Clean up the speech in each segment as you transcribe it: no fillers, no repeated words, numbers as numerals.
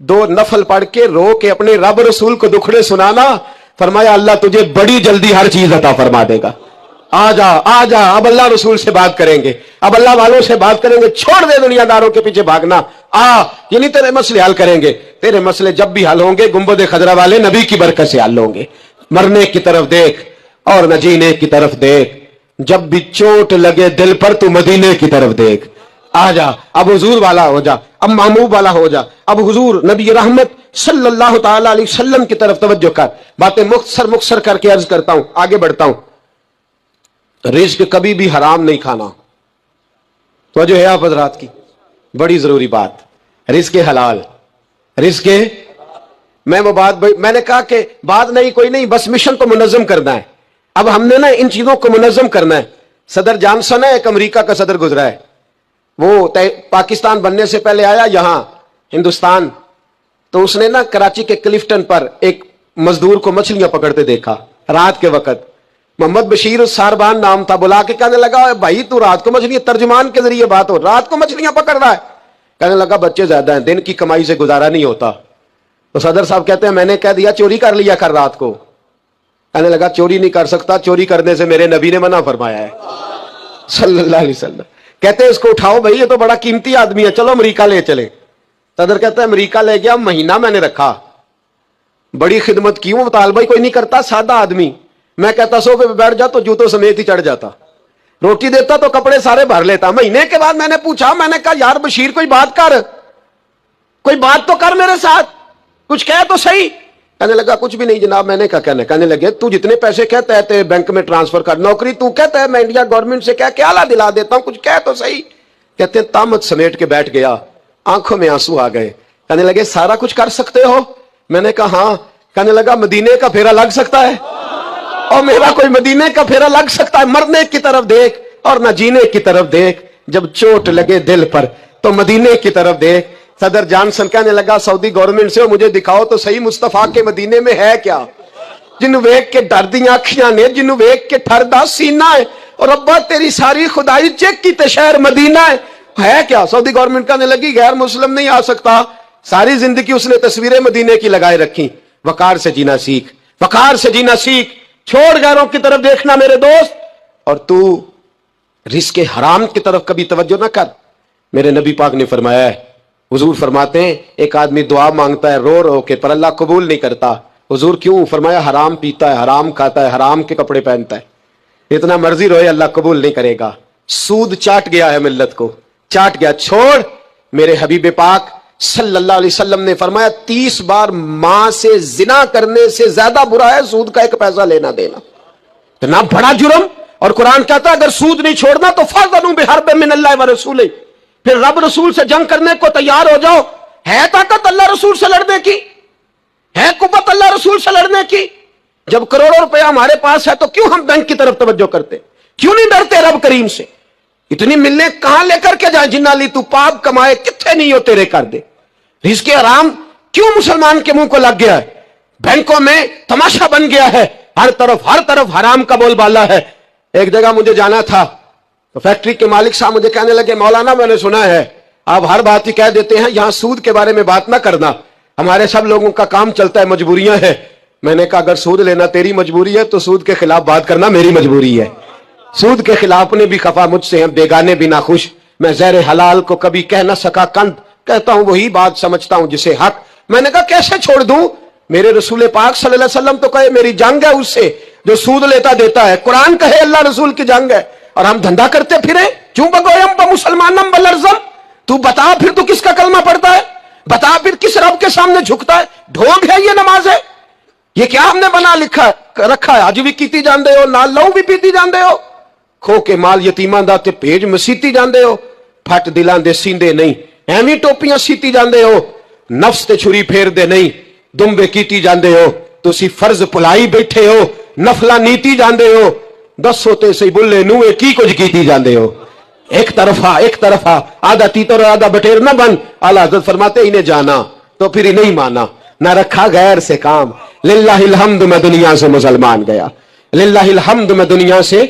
دو نفل پڑھ کے رو کے اپنے رب رسول کو دکھڑے سنانا، فرمایا اللہ تجھے بڑی جلدی ہر چیز عطا فرما دے گا. آ جا اب اللہ رسول سے بات کریں گے، اب اللہ والوں سے بات کریں گے، چھوڑ دے دنیا داروں کے پیچھے بھاگنا. یہ نہیں تیرے مسئلے حل کریں گے، تیرے مسئلے جب بھی حل ہوں گے گنبد خضرا والے نبی کی برکت سے حل ہوں گے. مرنے کی طرف دیکھ اور نہ جینے کی طرف دیکھ، جب بھی چوٹ لگے دل پر تو مدینے کی طرف دیکھ. آ جا اب حضور والا ہو جا، اب محبوب والا ہو جا، اب حضور نبی رحمت صلی اللہ تعالی علیہ وسلم کی طرف توجہ کر. باتیں مختصر کر کے عرض کرتا ہوں، آگے بڑھتا ہوں. رزق کبھی بھی حرام نہیں کھانا. توجہ ہے آپ حضرات کی، بڑی ضروری بات. رزق حلال، رزق میں وہ بات میں نے کہا کہ بات نہیں کوئی نہیں، بس مشن کو منظم کرنا ہے. اب ہم نے نا ان چیزوں کو منظم کرنا ہے. صدر جانسن ہے، ایک امریکہ کا صدر گزرا ہے، وہ پاکستان بننے سے پہلے آیا یہاں ہندوستان، تو اس نے نا کراچی کے کلفٹن پر ایک مزدور کو مچھلیاں پکڑتے دیکھا رات کے وقت. محمد بشیر ساربان نام تھا. بلا کے کہنے لگا بھائی تو رات کو مچھلیاں، ترجمان کے ذریعے بات ہو، رات کو مچھلیاں پکڑ رہا ہے. کہنے لگا بچے زیادہ ہیں، دن کی کمائی سے گزارا نہیں ہوتا. تو صدر صاحب کہتے ہیں میں نے کہہ دیا چوری کر لیا کر رات کو. کہنے لگا چوری نہیں کر سکتا، چوری کرنے سے میرے نبی نے منع فرمایا ہے صلی اللہ علیہ وسلم. کہتے ہیں اس کو اٹھاؤ بھائی، یہ تو بڑا قیمتی آدمی ہے، چلو امریکہ لے چلے. صدر کہتا ہے امریکہ لے گیا، مہینہ میں نے رکھا، بڑی خدمت کی. وہ مطالبہ کوئی نہیں کرتا، سادہ آدمی. میں کہتا صوفے پہ بیٹھ جا تو جوتوں سمیت ہی چڑھ جاتا، روٹی دیتا تو کپڑے سارے بھر لیتا. مہینے کے بعد میں نے پوچھا، میں نے کہا یار بشیر کوئی بات کر، کوئی بات تو کر میرے ساتھ، کچھ کہہ تو صحیح. کہنے لگا کچھ بھی نہیں جناب. میں نے کہا کہنے لگے تو جتنے پیسے کہتا ہے تیرے بینک میں ٹرانسفر کر، نوکری تو کہتا ہے میں انڈیا گورنمنٹ سے کہہ کے اعلیٰ دلا دیتا ہوں، کچھ کہہ تو صحیح. کہتے ہیں تامت سمیٹ کے بیٹھ گیا، آنکھوں میں آنسو آ گئے. کہنے لگے سارا کچھ کر سکتے ہو؟ میں نے کہا ہاں. کہنے لگا مدینے کا پھیرا لگ سکتا ہے؟ اور میرا کوئی مدینے کا پھیرا لگ سکتا ہے؟ مرنے کی طرف دیکھ اور نہ جینے کی طرف دیکھ، جب چوٹ لگے دل پر تو مدینے کی طرف دیکھ. صدر جانسن کہنے لگا سعودی گورنمنٹ سے مجھے دکھاؤ تو صحیح مصطفیٰ کے مدینے میں ہے کیا، جنہوں ویک کے ڈر دیاں اکھیاں نے، جنہوں ویک کے ٹھر دا سینہ ہے، اور ابا تیری ساری خدائی چیک کی تے شہر مدینہ ہے کیا. سعودی گورنمنٹ کہنے لگی غیر مسلم نہیں آ سکتا. ساری زندگی اس نے تصویریں مدینے کی لگائے رکھی. وقار سے جینا سیکھ، وقار سے جینا سیکھ، چھوڑ غیروں کی طرف دیکھنا میرے دوست. اور تو رزق حرام کی طرف کبھی توجہ نہ کر. میرے نبی پاک نے فرمایا ہے، حضور فرماتے ہیں ایک آدمی دعا مانگتا ہے رو رو کے پر اللہ قبول نہیں کرتا. حضور کیوں؟ فرمایا حرام پیتا ہے، حرام کھاتا ہے، حرام کے کپڑے پہنتا ہے، اتنا مرضی روئے اللہ قبول نہیں کرے گا. سود چاٹ گیا ہے ملت کو، چاٹ گیا. چھوڑ. میرے حبیب پاک صلی اللہ علیہ وسلم نے فرمایا 30 بار ماں سے زنا کرنے سے زیادہ برا ہے سود کا 1 پیسہ لینا دینا. اتنا بڑا جرم. اور قرآن کہتا ہے اگر سود نہیں چھوڑنا تو فَأْذَنُوا بِحَرْبٍ مِّنَ اللَّهِ وَرَسُولِهِ، پھر رب رسول سے جنگ کرنے کو تیار ہو جاؤ. ہے طاقت اللہ رسول سے لڑنے کی؟ ہے قوت اللہ رسول سے لڑنے کی؟ جب کروڑوں روپے ہمارے پاس ہے تو کیوں ہم بینک کی طرف توجہ کرتے؟ کیوں نہیں ڈرتے رب کریم سے؟ اتنی ملنے کہاں لے کر کے جائیں؟ جنہ لی تو پاپ کمائے کتنے نہیں ہو تیرے کر دے. رزق حرام کیوں مسلمان کے منہ کو لگ گیا ہے؟ بینکوں میں تماشا بن گیا ہے، ہر طرف حرام کا بول بالا ہے. ایک جگہ مجھے جانا تھا تو فیکٹری کے مالک صاحب مجھے کہنے لگے مولانا میں نے سنا ہے آپ ہر بات ہی کہہ دیتے ہیں، یہاں سود کے بارے میں بات نہ کرنا، ہمارے سب لوگوں کا کام چلتا ہے، مجبوریاں ہیں. میں نے کہا اگر سود لینا تیری مجبوری ہے تو سود کے خلاف بات کرنا میری مجبوری ہے. سود کے خلاف نے بھی خفا مجھ سے ہیں، بیگانے بھی ناخوش. میں زہر حلال کو کبھی کہہ نہ سکا کند، کہتا ہوں وہی بات سمجھتا ہوں جسے حق. میں نے کہا کیسے چھوڑ دوں؟ میرے رسول پاک صلی اللہ علیہ وسلم تو کہے میری جنگ ہے اس سے جو سود لیتا دیتا ہے. قرآن کہے اللہ رسول کی جنگ ہے اور ہم دھندا کرتے پھرے. چوں بگویم با مسلمانم بلرزم. تو بتا پھر تو کس کا کلمہ پڑھتا ہے؟ بتا پھر کس رب کے سامنے جھکتا ہے؟ ڈھونگ ہے یہ نماز ہے؟ یہ کیا ہم نے بنا رکھا ہے؟ اج بھی کیتی جاندے ہو، نال لہو بھی پیتی جاندے ہو، کھو کے مال یتیماں دا تے پیج مسیتی جاندے ہو، پھٹ دلاں دے سیندے نہیں، ایویں ٹوپیاں سیتی جاندے ہو، نفس تے چھری پھیر دے نہیں، دمبے کیتی جاندے ہو. تسی فرض پلائی بیٹھے ہو، نفلہ نیتی جاندے ہو، دسو تے سی بلے نوے کی کچھ کیتی جاندے ہو. ایک طرفہ آدھا تیتر اور آدھا بٹیر نہ بن. اعلیٰ حضرت فرماتے انہیں جانا تو پھر نہیں مانا، نہ رکھا غیر سے کام. للہ الحمد میں دنیا سے مسلمان گیا، للہ الحمد میں دنیا سے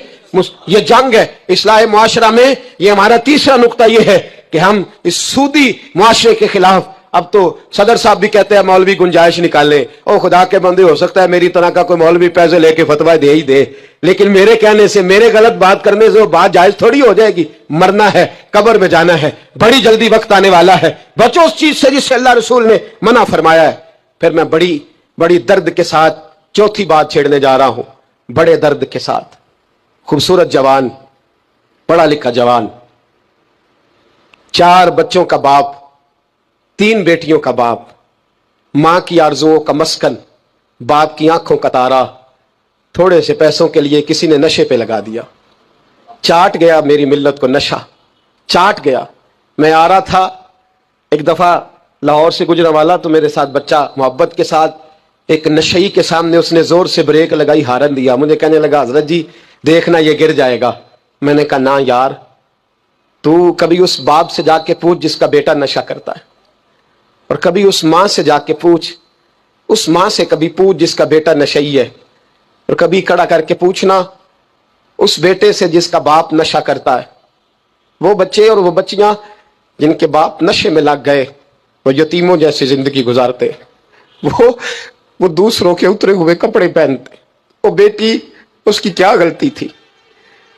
یہ جنگ ہے اصلاح معاشرہ میں. یہ ہمارا تیسرا نقطہ یہ ہے کہ ہم اس سودی معاشرے کے خلاف اب تو صدر صاحب بھی کہتے ہیں مولوی گنجائش نکالیں. او خدا کے بندے, ہو سکتا ہے میری طرح کا کوئی مولوی پیسے لے کے فتویٰ دے ہی دے, لیکن میرے کہنے سے, میرے غلط بات کرنے سے وہ بات جائز تھوڑی ہو جائے گی. مرنا ہے, قبر میں جانا ہے, بڑی جلدی وقت آنے والا ہے. بچو اس چیز سے جس سے اللہ رسول نے منع فرمایا ہے. پھر میں بڑی درد کے ساتھ چوتھی بات چھیڑنے جا رہا ہوں, بڑے درد کے ساتھ. خوبصورت جوان, پڑھا لکھا جوان, 4 بچوں کا باپ, 3 بیٹیوں کا باپ, ماں کی آرزوؤں کا مسکن, باپ کی آنکھوں کا تارا, تھوڑے سے پیسوں کے لیے کسی نے نشے پہ لگا دیا. چاٹ گیا میری ملت کو نشہ, چاٹ گیا. میں آ رہا تھا ایک دفعہ لاہور سے گزرا والا, تو میرے ساتھ بچہ محبت کے ساتھ ایک نشئی کے سامنے اس نے زور سے بریک لگائی, ہارن دیا. مجھے کہنے لگا حضرت جی دیکھنا یہ گر جائے گا. میں نے کہا نہ یار, تو کبھی اس باپ سے جا کے پوچھ جس کا بیٹا نشہ کرتا ہے, اور کبھی اس ماں سے جا کے پوچھ, اس ماں سے کبھی پوچھ جس کا بیٹا نشئی ہے, اور کبھی کھڑا کر کے پوچھنا اس بیٹے سے جس کا باپ نشہ کرتا ہے. وہ بچے اور وہ بچیاں جن کے باپ نشے میں لگ گئے, وہ یتیموں جیسی زندگی گزارتے. وہ دوسروں کے اترے ہوئے کپڑے پہنتے. وہ بیٹی, اس کی کیا غلطی تھی؟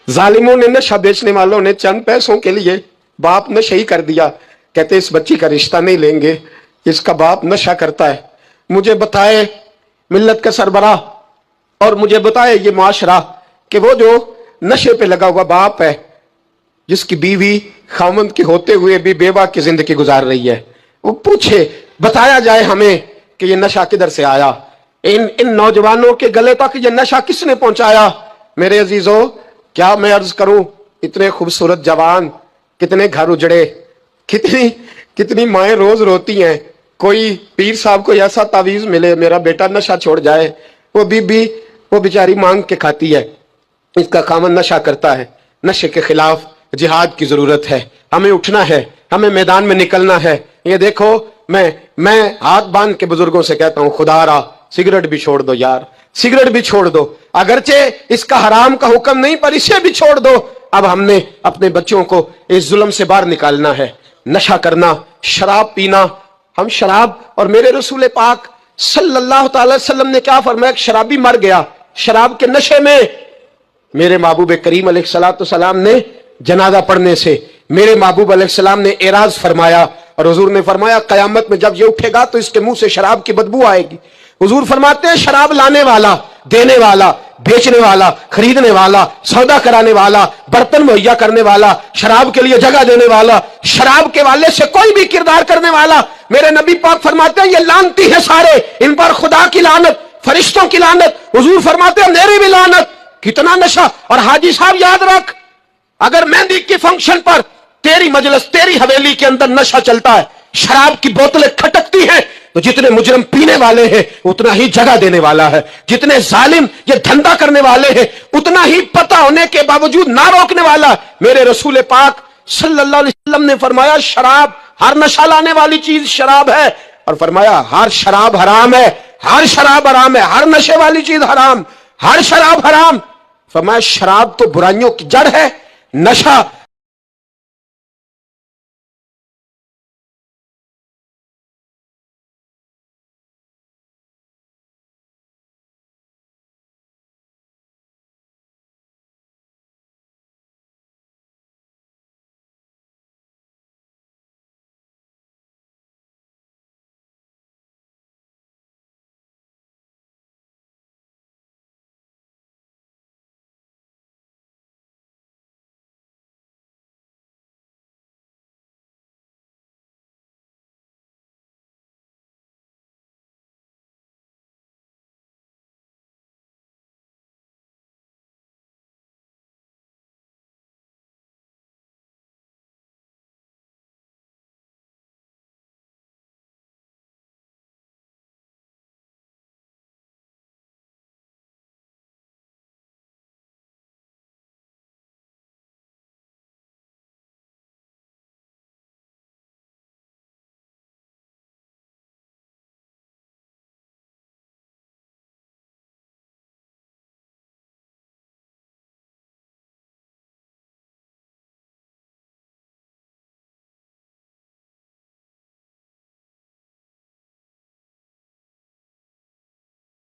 ظالموں نے, نشہ بیچنے والوں نے چند پیسوں کے لیے باپ نشئی کر دیا. کہتے اس بچی کا رشتہ نہیں لیں گے, اس کا باپ نشہ کرتا ہے. مجھے بتائے ملت کا سربراہ, اور مجھے بتائے یہ معاشرہ, کہ وہ جو نشے پہ لگا ہوا باپ ہے, جس کی بیوی خاوند کے ہوتے ہوئے بھی بیوہ کی زندگی گزار رہی ہے, وہ پوچھے, بتایا جائے ہمیں کہ یہ نشہ کدھر سے آیا, ان نوجوانوں کے گلے تک یہ نشہ کس نے پہنچایا؟ میرے عزیزو, کیا میں عرض کروں, اتنے خوبصورت جوان, کتنے گھر اجڑے, کتنی مائیں روز روتی ہیں. کوئی پیر صاحب کو ایسا تعویذ ملے میرا بیٹا نشہ چھوڑ جائے, وہ بی وہ بیچاری مانگ کے کھاتی ہے, اس کا خامن نشہ کرتا ہے. نشے کے خلاف جہاد کی ضرورت ہے, ہمیں اٹھنا ہے, ہمیں میدان میں نکلنا ہے. یہ دیکھو, میں ہاتھ باندھ کے بزرگوں سے کہتا ہوں, خدا را سگریٹ بھی چھوڑ دو یار, سگریٹ بھی چھوڑ دو, اگرچہ اس کا حرام کا حکم نہیں پر اسے بھی چھوڑ دو. اب ہم نے اپنے بچوں کو اس ظلم سے باہر نکالنا ہے. نشہ کرنا, شراب پینا, ہم شراب, اور میرے رسول پاک صلی اللہ تعالی وسلم نے کیا فرمایا, شرابی مر گیا شراب کے نشے میں. میرے محبوب کریم علیہ الصلوۃ والسلام نے جنازہ پڑھنے سے میرے محبوب علیہ السلام نے اعراض فرمایا, اور حضور نے فرمایا قیامت میں جب یہ اٹھے گا تو اس کے منہ سے شراب کی بدبو آئے گی. حضور فرماتے ہیں شراب لانے والا, دینے والا, بیچنے والا, خریدنے والا, سودا کرانے والا, برتن مہیا کرنے والا, شراب کے لیے جگہ دینے والا, شراب کے والے سے کوئی بھی کردار کرنے والا, میرے نبی پاک فرماتے ہیں یہ لعنتی ہے سارے, ان پر خدا کی لعنت, فرشتوں کی لعنت. حضور فرماتے ہیں میری بھی لعنت. کتنا نشہ. اور حاجی صاحب یاد رکھ, اگر مہندی کے فنکشن پر تیری مجلس, تیری حویلی کے اندر نشہ چلتا ہے, شراب کی بوتلیں کھٹکتی ہیں, تو جتنے مجرم پینے والے ہیں اتنا ہی جگہ دینے والا ہے, جتنے ظالم یہ دھندا کرنے والے ہیں اتنا ہی پتہ ہونے کے باوجود نہ روکنے والا. میرے رسول پاک صلی اللہ علیہ وسلم نے فرمایا شراب, ہر نشہ لانے والی چیز شراب ہے, اور فرمایا ہر شراب حرام ہے, ہر شراب حرام ہے, ہر نشے والی چیز حرام, ہر شراب حرام. فرمایا شراب تو برائیوں کی جڑ ہے, نشہ